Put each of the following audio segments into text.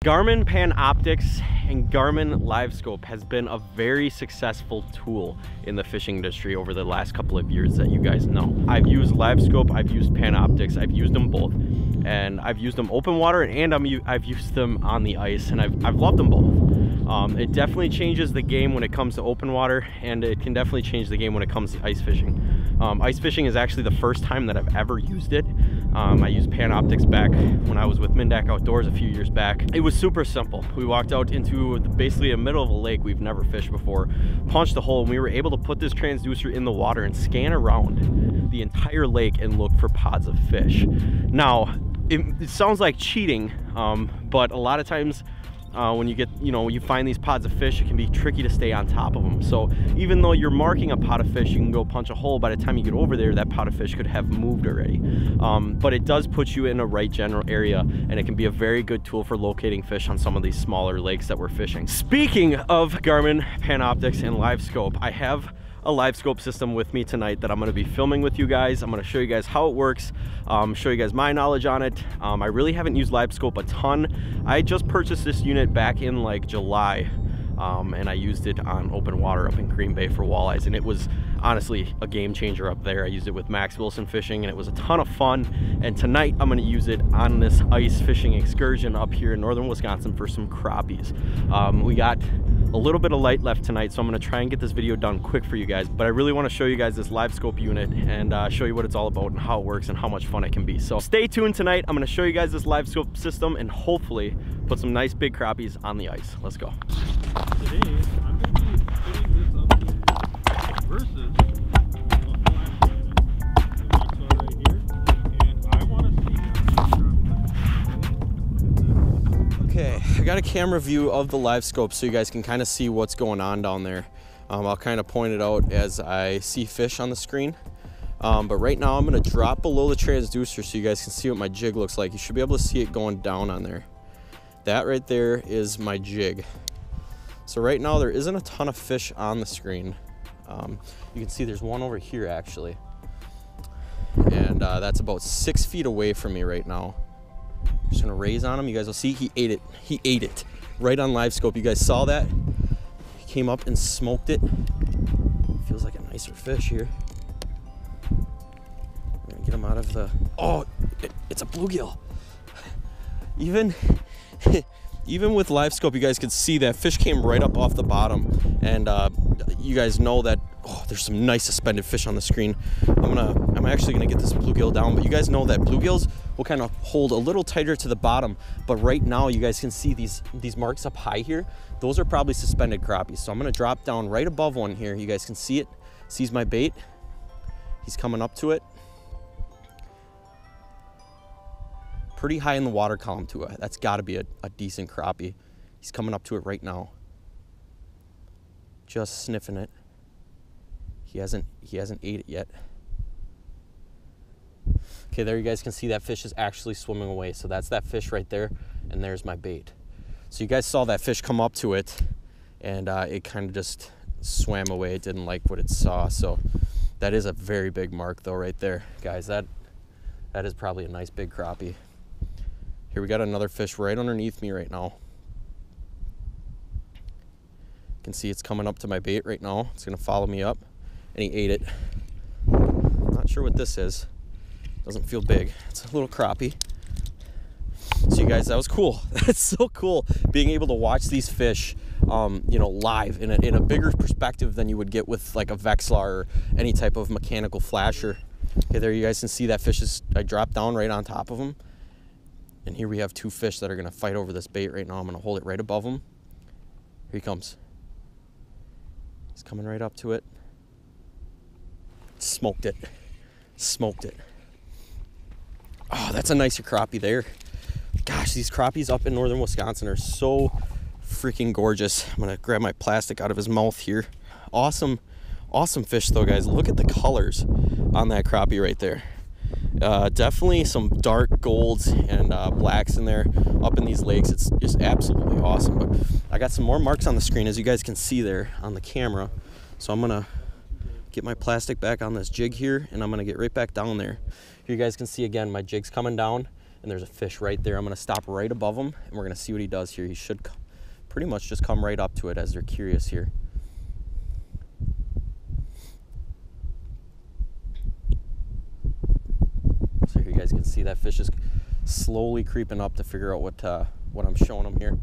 Garmin Panopix and Garmin Livescope has been a very successful tool in the fishing industry over the last couple of years that you guys know. I've used Livescope, I've used Panopix, I've used them both. And I've used them open water and I've used them on the ice, and I've loved them both. It definitely changes the game when it comes to open water, and it can definitely change the game when it comes to ice fishing. Ice fishing is actually the first time that I've ever used it. I used Panopix back when I was with Mindak Outdoors a few years back. It was super simple. We walked out into basically the middle of a lake we've never fished before, punched a hole, and we were able to put this transducer in the water and scan around the entire lake and look for pods of fish. Now, it sounds like cheating, but a lot of times when you get, you find these pods of fish, it can be tricky to stay on top of them. So even though you're marking a pod of fish, you can go punch a hole. By the time you get over there, that pod of fish could have moved already. But it does put you in a right general area, and it can be a very good tool for locating fish on some of these smaller lakes that we're fishing. Speaking of Garmin Panopix and Livescope, I have a Livescope system with me tonight that I'm going to be filming with you guys. I'm going to show you guys how it works, show you guys my knowledge on it. I really haven't used Livescope a ton. I just purchased this unit back in like July, and I used it on open water up in Green Bay for walleyes, and it was honestly a game changer up there. I used it with Max Wilson fishing, and it was a ton of fun. And tonight I'm going to use it on this ice fishing excursion up here in northern Wisconsin for some crappies. We got a little bit of light left tonight, so I'm going to try and get this video done quick for you guys, but I really want to show you guys this Livescope unit and show you what it's all about and how it works and how much fun it can be. So stay tuned tonight. I'm going to show you guys this Livescope system and hopefully put some nice big crappies on the ice. Let's go. Today, I'm going to be fitting this up here versus the last unit. The Maxwell right here, and I want to see how. Okay, I got a camera view of the Livescope so you guys can kind of see what's going on down there. I'll kind of point it out as I see fish on the screen. But right now I'm going to drop below the transducer so you guys can see what my jig looks like. You should be able to see it going down on there. That right there is my jig. So right now there isn't a ton of fish on the screen. You can see there's one over here actually. And that's about 6 feet away from me right now. I'm just gonna raise on him. You guys will see he ate it. He ate it right on Livescope. You guys saw that? He came up and smoked it. Feels like a nicer fish here. We're gonna get him out of the, oh, it's a bluegill. Even with Livescope, you guys could see that fish came right up off the bottom, and you guys know that, oh, there's some nice suspended fish on the screen. I'm actually gonna get this bluegill down, but you guys know that bluegills will kind of hold a little tighter to the bottom, but right now you guys can see these marks up high here. Those are probably suspended crappies. So I'm gonna drop down right above one here. You guys can see it. Sees my bait. He's coming up to it. Pretty high in the water column to it. That's got to be a decent crappie. He's coming up to it right now. Just sniffing it. He hasn't ate it yet. Okay, there you guys can see that fish is actually swimming away. So that's that fish right there, and there's my bait. So you guys saw that fish come up to it, and it kind of just swam away. It didn't like what it saw. So that is a very big mark though right there. Guys, that is probably a nice big crappie. Here we got another fish right underneath me right now. You can see it's coming up to my bait right now. It's gonna follow me up, and he ate it. Not sure what this is. Doesn't feel big. It's a little crappie. So you guys, that was cool. That's so cool being able to watch these fish, live in a bigger perspective than you would get with like a Vexlar or any type of mechanical flasher. Okay, there you guys can see that fish I dropped down right on top of him. And here we have two fish that are gonna fight over this bait right now. I'm gonna hold it right above him. Here he comes. He's coming right up to it. Smoked it. Smoked it. Oh, that's a nicer crappie there. Gosh, these crappies up in northern Wisconsin are so freaking gorgeous. I'm gonna grab my plastic out of his mouth here. Awesome fish though, guys. Look at the colors on that crappie right there. Definitely some dark golds and blacks in there up in these lakes. It's just absolutely awesome. But I got some more marks on the screen, as you guys can see there on the camera. So I'm gonna get my plastic back on this jig here, and I'm gonna get right back down there. Here you guys can see again, my jig's coming down, and there's a fish right there. I'm gonna stop right above him, and we're gonna see what he does here. He should pretty much just come right up to it as they're curious here. So here you guys can see that fish is slowly creeping up to figure out what I'm showing him here.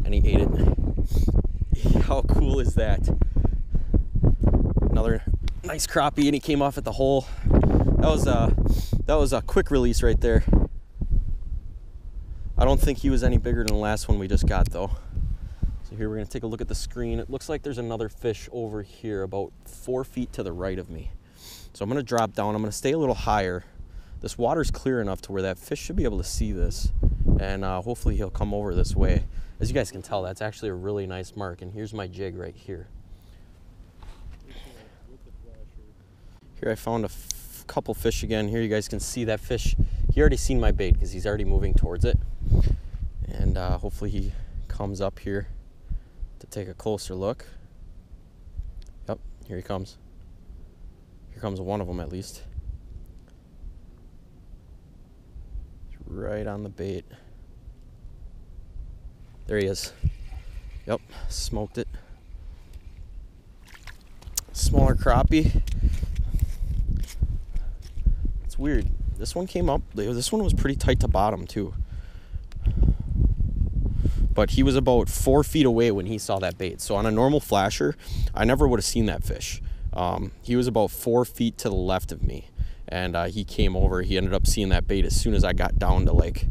And he ate it. How cool is that? Another nice crappie, and he came off at the hole. That was a quick release right there. I don't think he was any bigger than the last one we just got though. So here we're gonna take a look at the screen. It looks like there's another fish over here about 4 feet to the right of me. So I'm gonna drop down, I'm gonna stay a little higher. This water's clear enough to where that fish should be able to see this, and hopefully he'll come over this way. As you guys can tell, that's actually a really nice mark, and here's my jig right here. Here I found a couple fish again. Here you guys can see that fish. He already seen my bait because he's already moving towards it, and hopefully he comes up here to take a closer look. Yep, here he comes. Here comes one of them at least. Right on the bait. There he is. Yep, smoked it. Smaller crappie. It's weird. This one came up. This one was pretty tight to bottom too. But he was about 4 feet away when he saw that bait. So on a normal flasher, I never would have seen that fish. He was about 4 feet to the left of me. And he came over. He ended up seeing that bait as soon as I got down to like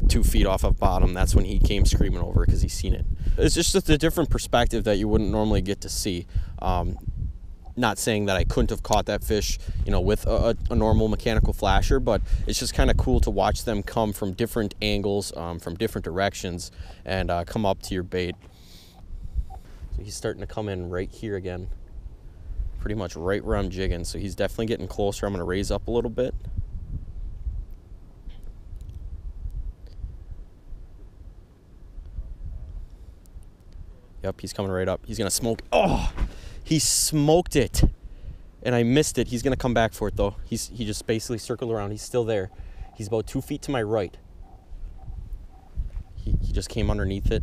2 feet off of bottom. That's when he came screaming over because he's seen it. It's just a different perspective that you wouldn't normally get to see. Not saying that I couldn't have caught that fish, you know, with a normal mechanical flasher, but it's just kind of cool to watch them come from different angles, from different directions, and come up to your bait. So he's starting to come in right here again. Pretty much right where I'm jigging, so he's definitely getting closer. I'm going to raise up a little bit. Yep, he's coming right up. He's going to smoke. Oh, he smoked it, and I missed it. He's going to come back for it, though. He just basically circled around. He's still there. He's about 2 feet to my right. He just came underneath it.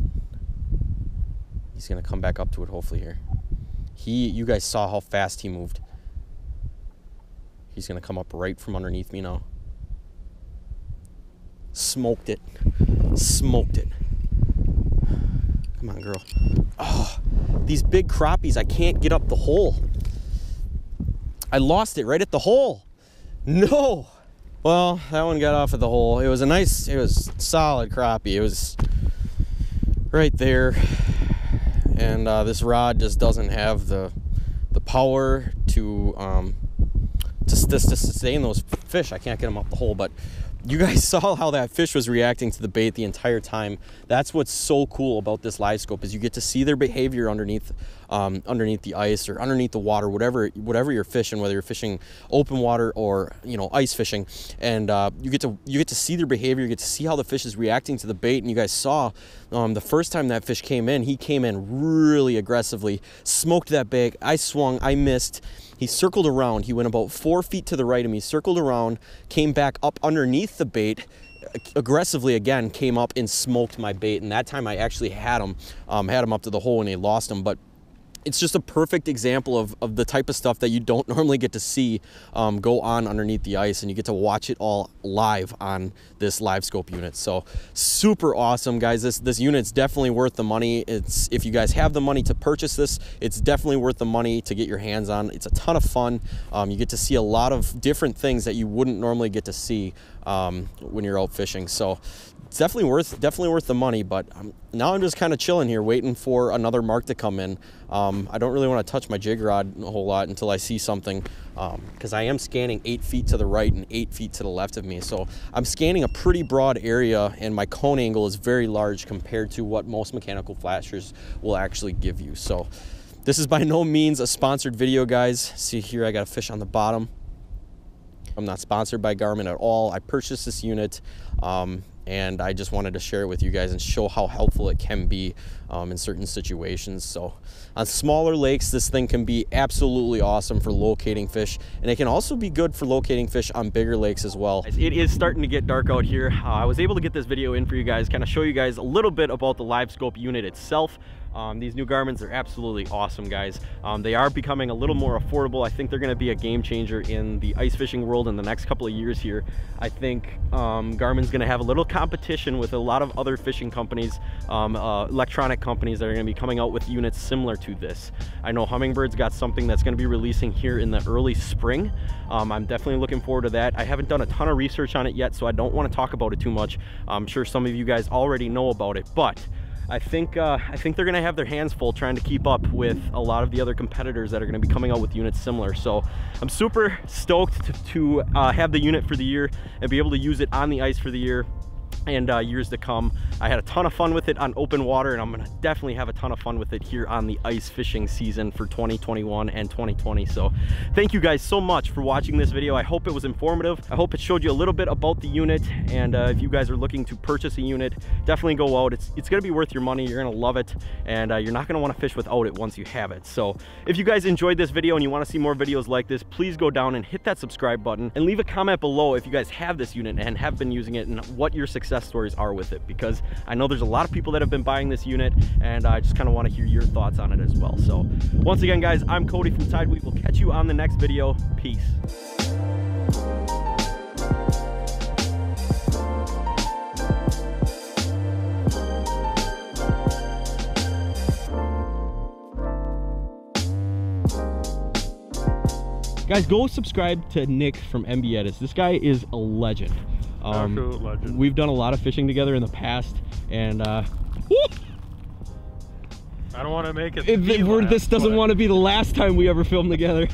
He's going to come back up to it, hopefully, here. You guys saw how fast he moved. He's gonna come up right from underneath me now. Smoked it. Smoked it. Come on, girl. Oh, these big crappies, I can't get up the hole. I lost it right at the hole. No. Well, that one got off at the hole. It was solid crappie. It was right there. And this rod just doesn't have the power to sustain those fish. I can't get them up the hole, but you guys saw how that fish was reacting to the bait the entire time. That's what's so cool about this Livescope, is you get to see their behavior underneath the ice or underneath the water, whatever you're fishing, whether you're fishing open water or, you know, ice fishing, and you get to see their behavior. You get to see how the fish is reacting to the bait. And you guys saw the first time that fish came in, he came in really aggressively, smoked that bait. I swung, I missed. He circled around. He went about 4 feet to the right of me, circled around, came back up underneath the bait, aggressively again, came up and smoked my bait. And that time I actually had him up to the hole, and they lost him. But it's just a perfect example of the type of stuff that you don't normally get to see go on underneath the ice, and you get to watch it all live on this Livescope unit. So super awesome, guys. This unit's definitely worth the money. If you guys have the money to purchase this, it's definitely worth the money to get your hands on. It's a ton of fun. You get to see a lot of different things that you wouldn't normally get to see when you're out fishing. So it's definitely worth the money. But now I'm just kind of chilling here, waiting for another mark to come in. I don't really want to touch my jig rod a whole lot until I see something, because I am scanning 8 feet to the right and 8 feet to the left of me. So I'm scanning a pretty broad area, and my cone angle is very large compared to what most mechanical flashers will actually give you. So this is by no means a sponsored video, guys. See here, I got a fish on the bottom. I'm not sponsored by Garmin at all. I purchased this unit, and I just wanted to share it with you guys and show how helpful it can be in certain situations. So on smaller lakes, this thing can be absolutely awesome for locating fish, and it can also be good for locating fish on bigger lakes as well. It is starting to get dark out here. I was able to get this video in for you guys, kind of show you guys a little bit about the Livescope unit itself. These new Garmins are absolutely awesome, guys. They are becoming a little more affordable. I think they're going to be a game changer in the ice fishing world in the next couple of years here. I think Garmin's going to have a little competition with a lot of other fishing companies, electronic companies that are going to be coming out with units similar to this. I know Hummingbird's got something that's going to be releasing here in the early spring. I'm definitely looking forward to that. I haven't done a ton of research on it yet, so I don't want to talk about it too much. I'm sure some of you guys already know about it, but I think they're gonna have their hands full trying to keep up with a lot of the other competitors that are gonna be coming out with units similar. So I'm super stoked to have the unit for the year and be able to use it on the ice for the year and years to come. I had a ton of fun with it on open water, and I'm gonna definitely have a ton of fun with it here on the ice fishing season for 2021 and 2020. So thank you guys so much for watching this video. I hope it was informative. I hope it showed you a little bit about the unit, and if you guys are looking to purchase a unit, definitely go out. It's gonna be worth your money. You're gonna love it, and you're not gonna want to fish without it once you have it. So if you guys enjoyed this video and you want to see more videos like this, please go down and hit that subscribe button and leave a comment below if you guys have this unit and have been using it and what your success stories are with it, because I know there's a lot of people that have been buying this unit, and I just kind of want to hear your thoughts on it as well. So once again, guys, I'm Cody from TideWe. We'll catch you on the next video. Peace. Guys, go subscribe to Nick from MB Edits. This guy is a legend. Absolute legend. We've done a lot of fishing together in the past, and I don't want to make it. This doesn't want to be the last time we ever film together.